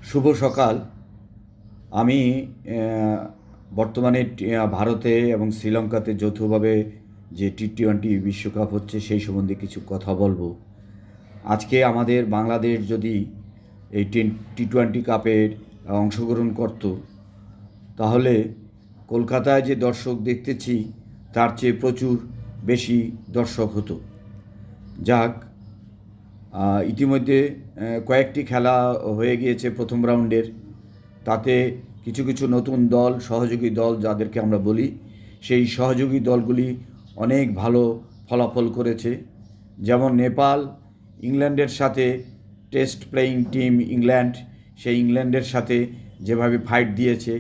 শুভ সকাল। আমি বর্তমানে ভারতে এবং শ্রীলঙ্কাতে যৌথভাবে যে টি-20 বিশ্বকাপ হচ্ছে সেই সম্বন্ধে কিছু কথা বলবো। আজকে আমাদের বাংলাদেশ যদি এই টি-20 কাপের অংশগ্রহণ করত, তাহলে কলকাতায় যে দর্শক দেখতেছি তার চেয়ে প্রচুর বেশি দর্শক হতো। যাক, ইতিমধ্যে কয়েকটি খেলা হয়ে গিয়েছে প্রথম রাউন্ডের। তাতে কিছু কিছু নতুন দল, সহযোগী দল যাদেরকে আমরা বলি, সেই সহযোগী দলগুলি অনেক ভালো ফলাফল করেছে। যেমন নেপাল ইংল্যান্ডের সাথে, টেস্ট প্লেয়িং টিম ইংল্যান্ড, সেই ইংল্যান্ডের সাথে যেভাবে ফাইট দিয়েছে,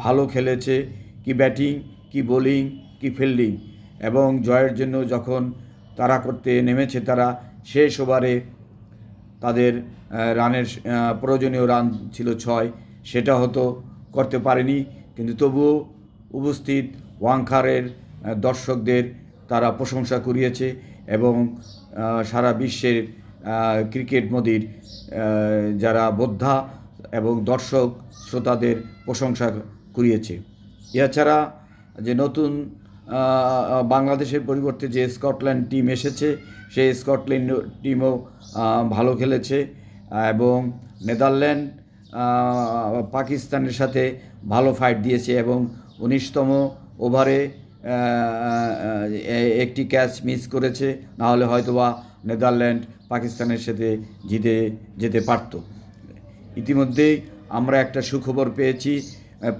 ভালো খেলেছে, কি ব্যাটিং, কি বোলিং, কি ফিল্ডিং, এবং জয়ের জন্য যখন তাড়া করতে নেমেছে তারা, শেষ ওভারে তাদের রানের প্রয়োজনীয় রান ছিল 6, সেটা হয়তো করতে পারেনি, কিন্তু তবুও উপস্থিত ওয়াংখারের দর্শকদের তারা প্রশংসা কুড়িয়েছে এবং সারা বিশ্বের ক্রিকেট মদির যারা বোদ্ধা এবং দর্শক শ্রোতাদের প্রশংসা কুড়িয়েছে। এছাড়া যে নতুন বাংলাদেশের পরিবর্তে যে স্কটল্যান্ড টিম এসেছে, সেই স্কটল্যান্ড টিমও ভালো খেলেছে এবং নেদারল্যান্ড পাকিস্তানের সাথে ভালো ফাইট দিয়েছে এবং 19তম ওভারে একটি ক্যাচ মিস করেছে, নাহলে হয়তোবা নেদারল্যান্ড পাকিস্তানের সাথে জিতে যেতে পারত। ইতিমধ্যেই আমরা একটা সুখবর পেয়েছি,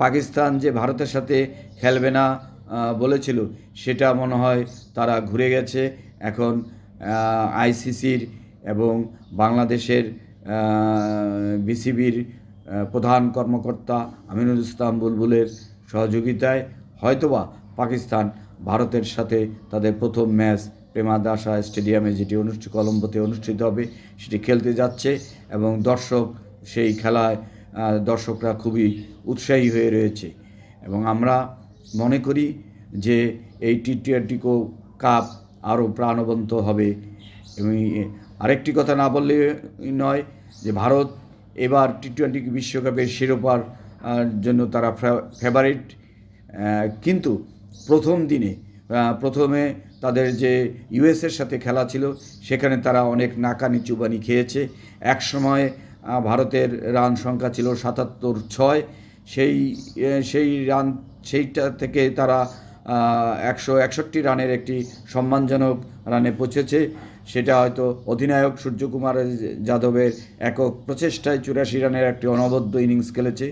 পাকিস্তান যে ভারতের সাথে খেলবে না বলেছিল, সেটা মনে হয় তারা ঘুরে গেছে। এখন আইসিসির এবং বাংলাদেশের বিসিবির প্রধান কর্মকর্তা আমিনুল ইসলাম বুলবুলের সহযোগিতায় হয়তোবা পাকিস্তান ভারতের সাথে তাদের প্রথম ম্যাচ প্রেমাদাসা স্টেডিয়ামে, যেটি কলম্বোতে অনুষ্ঠিত হবে, সেটি খেলতে যাচ্ছে এবং দর্শক সেই খেলায় দর্শকরা খুবই উৎসাহী হয়ে রয়েছে এবং আমরা মনে করি যে এই টি-20 কাপ আরও প্রাণবন্ত হবে। এবং আরেকটি কথা না বললে নয় যে ভারত এবার টি-20 বিশ্বকাপের শিরোপার জন্য তারা ফেভারিট, কিন্তু প্রথমে তাদের যে ইউএসের সাথে খেলা ছিল, সেখানে তারা অনেক নাকানি চুবানি খেয়েছে। এক সময় ভারতের রান সংখ্যা ছিল 77-6, সেইটা থেকে তারা 161 রানের একটি সম্মানজনক রানে পৌঁছেছে। সেটা হয়তো অধিনায়ক সূর্যকুমার যাদবের একক প্রচেষ্টায় 84 রানের একটি অনবদ্য ইনিংস খেলেছে।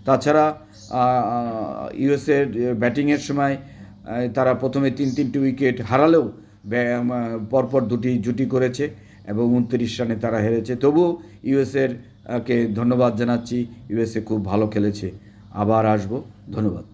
তাছাড়া ইউএসের ব্যাটিংয়ের সময় তারা প্রথমে 3-3টি উইকেট হারালেও পরপর 2টি জুটি করেছে এবং 29 রানে তারা হেরেছে। তবুও ইউএসের কে ধন্যবাদ জানাচ্ছি, ইউএসএ খুব ভালো খেলেছে। আবার আসবো, ধন্যবাদ।